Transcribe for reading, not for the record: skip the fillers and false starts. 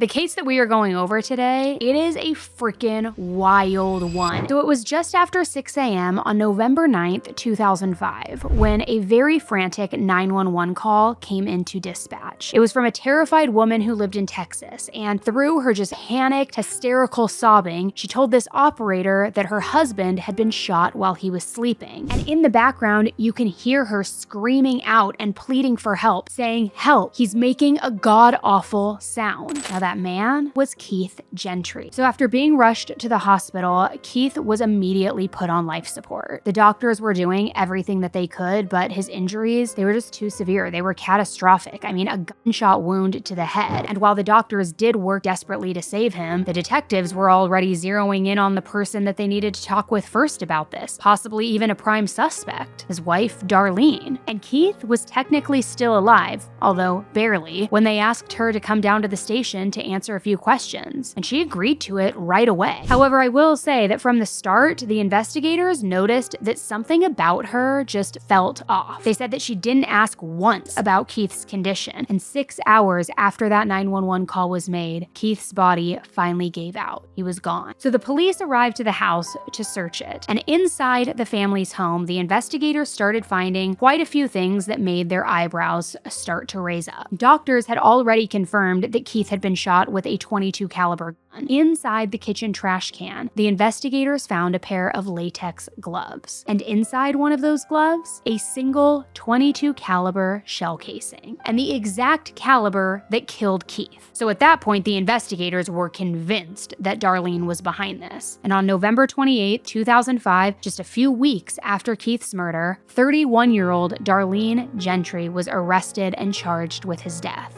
The case that we are going over today, it is a freaking wild one. So it was just after 6 a.m. on November 9th, 2005, when a very frantic 911 call came into dispatch. It was from a terrified woman who lived in Texas, and through her just panicked, hysterical sobbing, she told this operator that her husband had been shot while he was sleeping. And in the background, you can hear her screaming out and pleading for help, saying, "Help, he's making a god-awful sound." Now that man was Keith Gentry. So after being rushed to the hospital, Keith was immediately put on life support. The doctors were doing everything that they could, but his injuries, they were just too severe. They were catastrophic. I mean, a gunshot wound to the head. And while the doctors did work desperately to save him, the detectives were already zeroing in on the person that they needed to talk with first about this, possibly even a prime suspect, his wife, Darlene. And Keith was technically still alive, although barely, when they asked her to come down to the station to answer a few questions, and she agreed to it right away. However, I will say that from the start, the investigators noticed that something about her just felt off. They said that she didn't ask once about Keith's condition, and 6 hours after that 911 call was made, Keith's body finally gave out. He was gone. So the police arrived to the house to search it, and inside the family's home, the investigators started finding quite a few things that made their eyebrows start to raise up. Doctors had already confirmed that Keith had been shot with a .22 caliber gun. Inside the kitchen trash can, the investigators found a pair of latex gloves, and inside one of those gloves, a single .22 caliber shell casing, and the exact caliber that killed Keith. So at that point, the investigators were convinced that Darlene was behind this. And on November 28, 2005, just a few weeks after Keith's murder, 31-year-old Darlene Gentry was arrested and charged with his death.